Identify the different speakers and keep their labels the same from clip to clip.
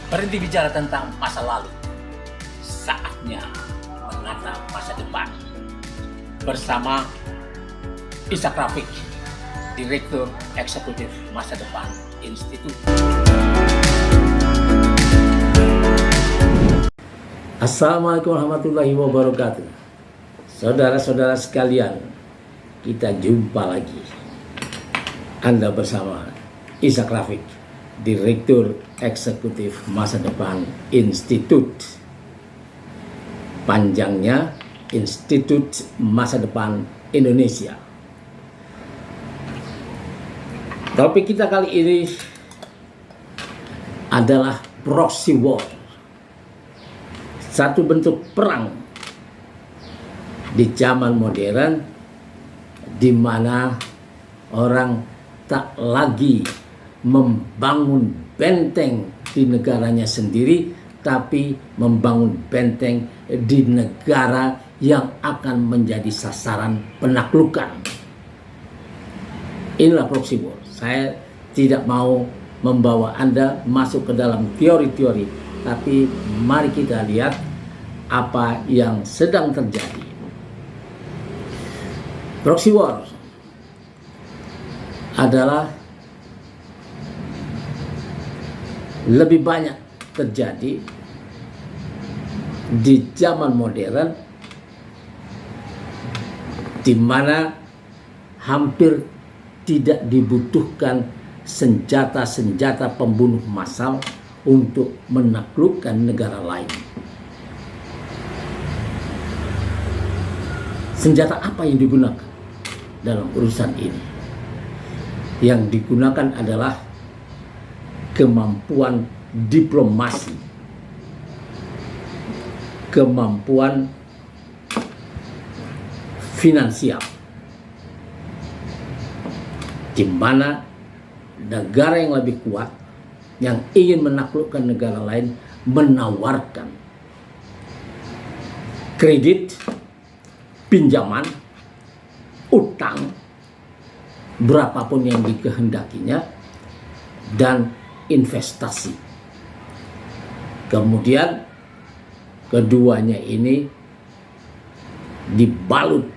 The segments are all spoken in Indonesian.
Speaker 1: Berhenti bicara tentang masa lalu. Saatnya menata masa depan. Bersama Ishak Rafiq, Direktur Eksekutif Masa Depan Institut.
Speaker 2: Assalamualaikum warahmatullahi wabarakatuh. Saudara-saudara sekalian, kita jumpa lagi. Anda bersama Ishak Rafiq, Direktur Eksekutif Masa Depan Institut. Panjangnya Institut Masa Depan Indonesia. Topik kita kali ini adalah proxy war. Satu bentuk perang di zaman modern di mana orang tak lagi membangun benteng di negaranya sendiri, tapi membangun benteng di negara yang akan menjadi sasaran penaklukan. Inilah proxy war. Saya tidak mau membawa Anda masuk ke dalam teori-teori, tapi mari kita lihat apa yang sedang terjadi. Proxy war adalah lebih banyak terjadi di zaman modern, di mana hampir tidak dibutuhkan senjata-senjata pembunuh massal untuk menaklukkan negara lain. Senjata apa yang digunakan dalam urusan ini? Yang digunakan adalah kemampuan diplomasi, kemampuan finansial, di mana negara yang lebih kuat yang ingin menaklukkan negara lain menawarkan kredit, pinjaman, utang, berapapun yang dikehendakinya, dan investasi. Kemudian keduanya ini dibalut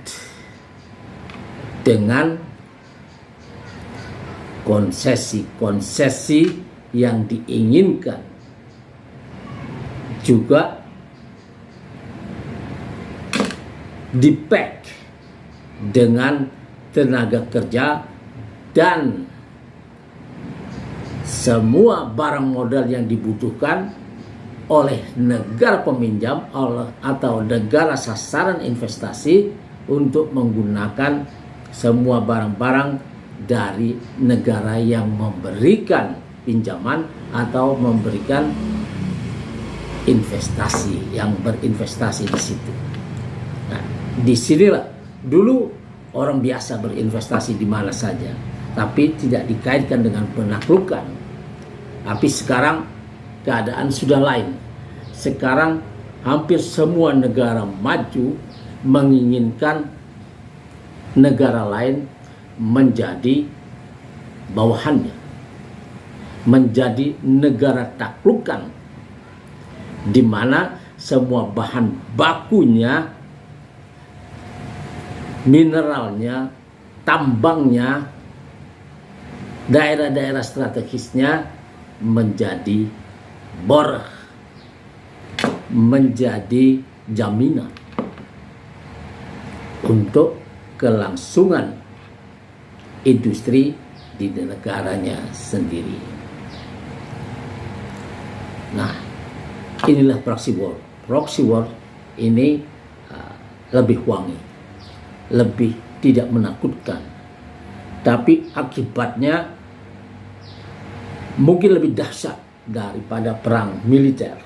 Speaker 2: dengan konsesi-konsesi yang diinginkan, juga dipack dengan tenaga kerja dan semua barang modal yang dibutuhkan oleh negara peminjam atau negara sasaran investasi untuk menggunakan semua barang-barang dari negara yang memberikan pinjaman atau memberikan investasi, yang berinvestasi di situ. Nah, disinilah dulu orang biasa berinvestasi di mana saja, tapi tidak dikaitkan dengan penaklukan. Tapi sekarang keadaan sudah lain. Sekarang hampir semua negara maju menginginkan negara lain menjadi bawahannya, menjadi negara taklukan, di mana semua bahan bakunya, mineralnya, tambangnya, daerah-daerah strategisnya menjadi boreh, menjadi jaminan untuk kelangsungan industri di negaranya sendiri. Nah, inilah proxy war. Proxy war ini lebih wangi, lebih tidak menakutkan, tapi akibatnya mungkin lebih dahsyat daripada perang militer.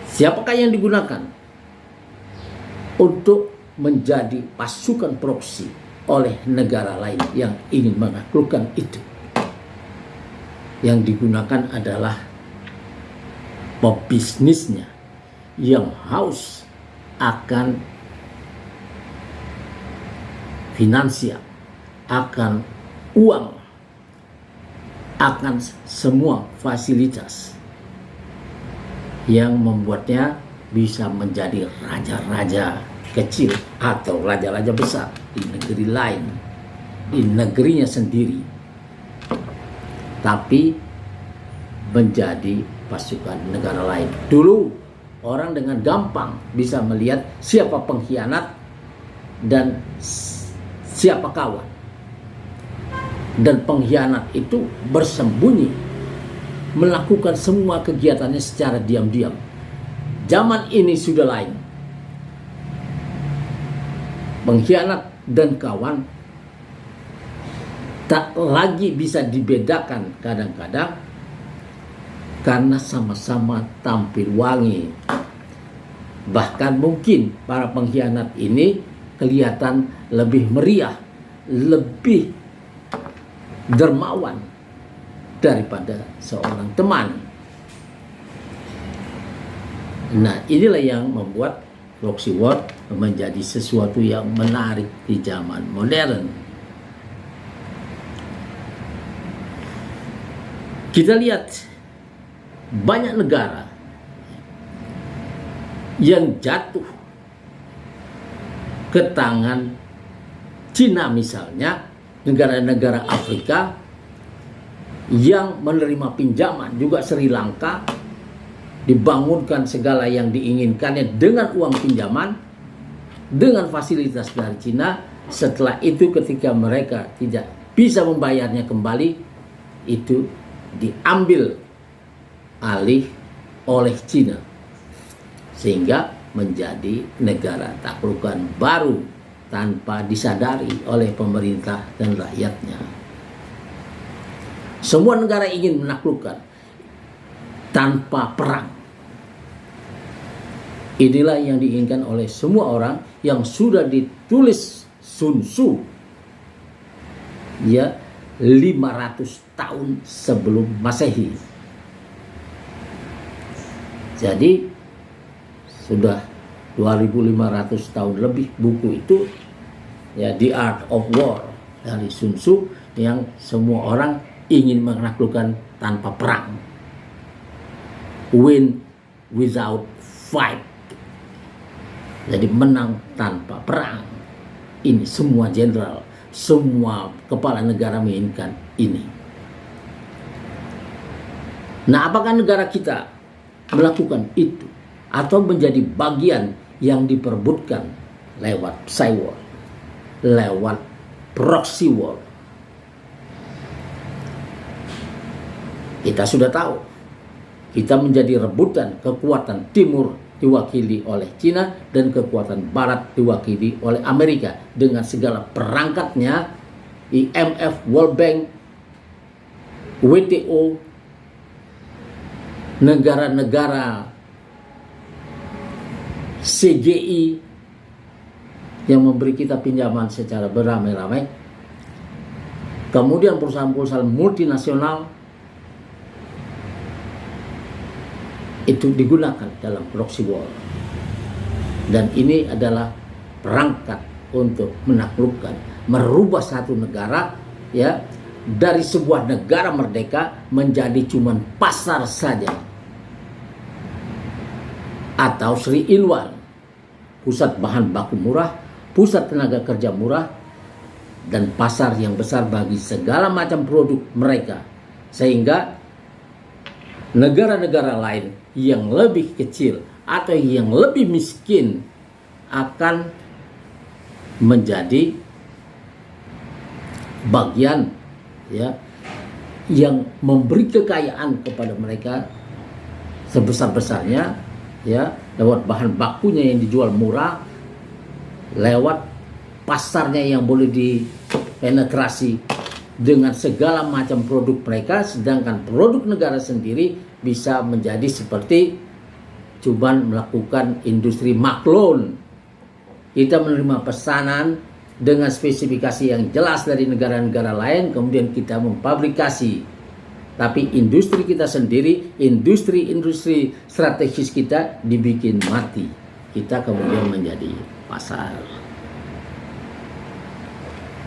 Speaker 2: Siapakah yang digunakan untuk menjadi pasukan proksi oleh negara lain yang ingin menaklukkan itu? Yang digunakan adalah pebisnisnya yang haus akan finansial, akan uang, akan semua fasilitas yang membuatnya bisa menjadi raja-raja kecil atau raja-raja besar di negeri lain, di negerinya sendiri, tapi menjadi pasukan negara lain. Dulu orang dengan gampang bisa melihat siapa pengkhianat dan siapa kawan. Dan pengkhianat itu bersembunyi, melakukan semua kegiatannya secara diam-diam. Zaman ini sudah lain. Pengkhianat dan kawan tak lagi bisa dibedakan kadang-kadang karena sama-sama tampil wangi. Bahkan mungkin para pengkhianat ini kelihatan lebih meriah, lebih dermawan daripada seorang teman. Nah, inilah yang membuat proxy war menjadi sesuatu yang menarik di zaman modern. Kita lihat banyak negara yang jatuh ke tangan Cina misalnya, negara-negara Afrika yang menerima pinjaman, juga Sri Lanka, dibangunkan segala yang diinginkannya dengan uang pinjaman, dengan fasilitas dari Cina. Setelah itu ketika mereka tidak bisa membayarnya kembali, itu diambil alih oleh Cina, sehingga menjadi negara taklukan baru tanpa disadari oleh pemerintah dan rakyatnya. Semua negara ingin menaklukkan tanpa perang. Inilah yang diinginkan oleh semua orang yang sudah ditulis Sun Tzu, ya, 500 tahun sebelum Masehi. Jadi sudah 2500 tahun lebih buku itu, ya, The Art of War dari Sun Tzu, yang semua orang ingin menaklukkan tanpa perang. Win without fight. Jadi menang tanpa perang. Ini semua jenderal, semua kepala negara menginginkan ini. Nah, apakah negara kita melakukan itu atau menjadi bagian yang diperebutkan lewat psy war, lewat proxy war? Kita sudah tahu, kita menjadi rebutan. Kekuatan timur diwakili oleh Cina dan kekuatan barat diwakili oleh Amerika dengan segala perangkatnya, IMF, World Bank, WTO, negara-negara CGI yang memberi kita pinjaman secara beramai-ramai, kemudian perusahaan-perusahaan multinasional itu digunakan dalam proxy war. Dan ini adalah perangkat untuk menaklukkan, merubah satu negara, ya, dari sebuah negara merdeka menjadi cuman pasar saja, atau Sri Inwan, pusat bahan baku murah, pusat tenaga kerja murah, dan pasar yang besar bagi segala macam produk mereka, sehingga negara-negara lain yang lebih kecil atau yang lebih miskin akan menjadi bagian, ya, yang memberi kekayaan kepada mereka sebesar-besarnya, ya, lewat bahan bakunya yang dijual murah, lewat pasarnya yang boleh dipenetrasi dengan segala macam produk mereka, sedangkan produk negara sendiri bisa menjadi seperti cuman melakukan industri maklun. Kita menerima pesanan dengan spesifikasi yang jelas dari negara-negara lain, kemudian kita memfabrikasi. Tapi industri kita sendiri, industri strategis kita dibikin mati. Kita kemudian menjadi pasar.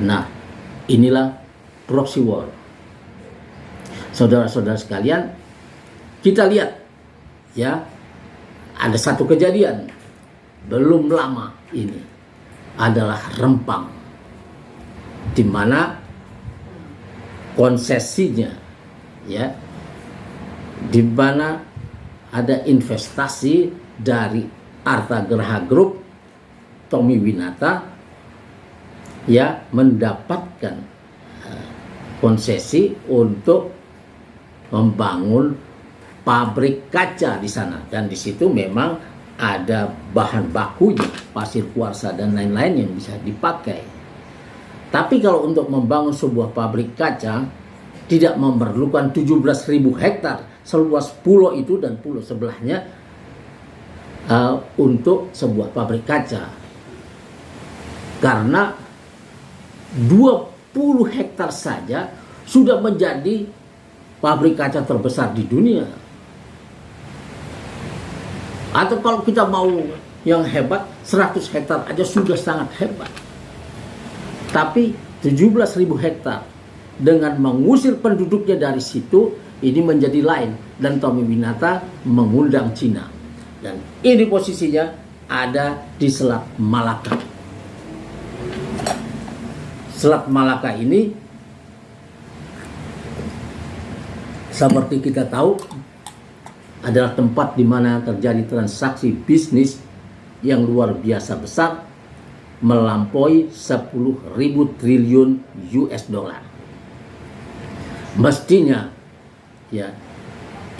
Speaker 2: Nah, inilah proxy war. Saudara-saudara sekalian, kita lihat ya, ada satu kejadian belum lama ini adalah Rempang, di mana konsesinya ya, di mana ada investasi dari Arta Graha Group, Tommy Winata ya, mendapatkan konsesi untuk membangun pabrik kaca di sana, dan di situ memang ada bahan bakunya, pasir kuarsa dan lain-lain yang bisa dipakai. Tapi kalau untuk membangun sebuah pabrik kaca tidak memerlukan 17.000 hektar seluas pulau itu dan pulau sebelahnya untuk sebuah pabrik kaca, karena 20 hektar saja sudah menjadi pabrik kaca terbesar di dunia. Atau kalau kita mau yang hebat, 100 hektar aja sudah sangat hebat. Tapi 17.000 hektar dengan mengusir penduduknya dari situ, ini menjadi lain. Dan Tommy Winata mengundang Cina. Dan ini posisinya ada di Selat Malaka. Selat Malaka ini seperti kita tahu adalah tempat di mana terjadi transaksi bisnis yang luar biasa besar, melampaui 10.000 triliun US dollar. Mestinya ya,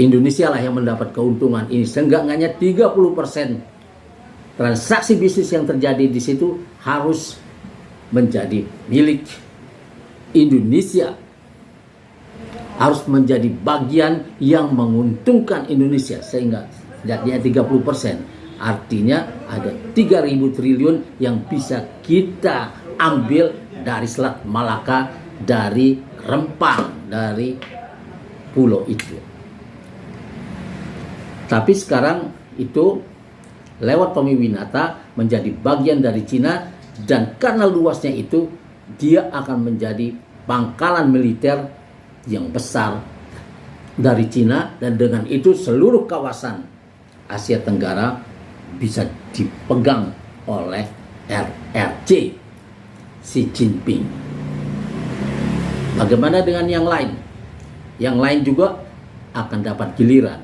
Speaker 2: Indonesia lah yang mendapat keuntungan ini. Seenggaknya 30% transaksi bisnis yang terjadi di situ harus menjadi milik Indonesia, harus menjadi bagian yang menguntungkan Indonesia, sehingga jadinya 30%. Artinya ada 3.000 triliun yang bisa kita ambil dari Selat Malaka, dari Rempang, dari pulau itu. Tapi sekarang itu lewat Tommy Winata menjadi bagian dari Cina, dan karena luasnya itu dia akan menjadi pangkalan militer yang besar dari Cina, dan dengan itu seluruh kawasan Asia Tenggara bisa dipegang oleh RRC Xi Jinping. Bagaimana dengan yang lain? Yang lain juga akan dapat giliran.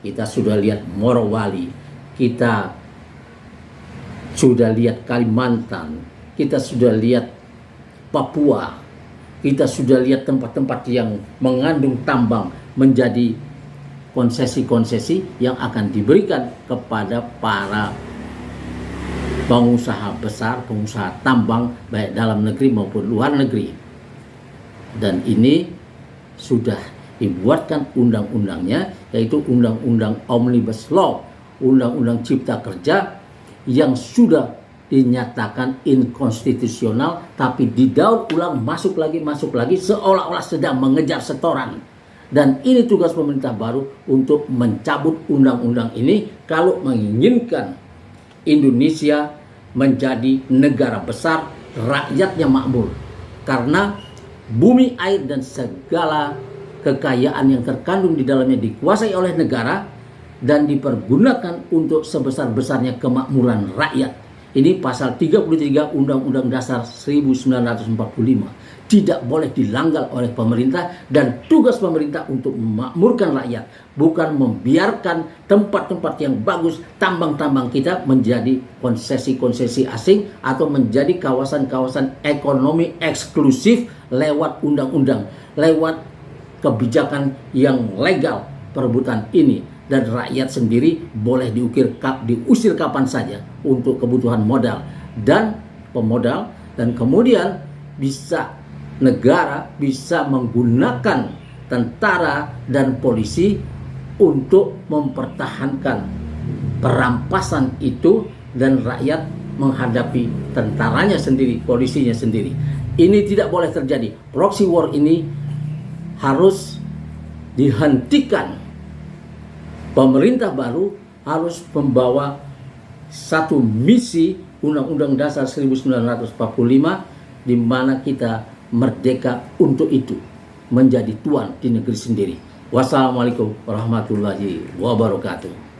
Speaker 2: Kita sudah lihat Morowali, kita sudah lihat Kalimantan, kita sudah lihat Papua, kita sudah lihat tempat-tempat yang mengandung tambang menjadi konsesi-konsesi yang akan diberikan kepada para pengusaha besar, pengusaha tambang baik dalam negeri maupun luar negeri. Dan ini sudah dibuatkan undang-undangnya, yaitu Undang-Undang Omnibus Law, Undang-Undang Cipta Kerja, yang sudah dinyatakan inkonstitusional, tapi didaur ulang, masuk lagi, seolah-olah sedang mengejar setoran. Dan ini tugas pemerintah baru untuk mencabut undang-undang ini kalau menginginkan Indonesia menjadi negara besar, rakyatnya makmur. Karena bumi, air, dan segala kekayaan yang terkandung di dalamnya dikuasai oleh negara dan dipergunakan untuk sebesar-besarnya kemakmuran rakyat. Ini pasal 33 Undang-Undang Dasar 1945. Tidak boleh dilanggar oleh pemerintah, dan tugas pemerintah untuk memakmurkan rakyat, bukan membiarkan tempat-tempat yang bagus, tambang-tambang kita menjadi konsesi-konsesi asing atau menjadi kawasan-kawasan ekonomi eksklusif lewat undang-undang, lewat kebijakan yang legal perebutan ini. Dan rakyat sendiri boleh diusir kapan saja untuk kebutuhan modal dan pemodal, dan kemudian negara bisa menggunakan tentara dan polisi untuk mempertahankan perampasan itu, dan rakyat menghadapi tentaranya sendiri, polisinya sendiri. Ini tidak boleh terjadi. Proxy war ini harus dihentikan. Pemerintah baru harus membawa satu misi Undang-Undang Dasar 1945, di mana kita merdeka untuk itu, menjadi tuan di negeri sendiri. Wassalamualaikum warahmatullahi wabarakatuh.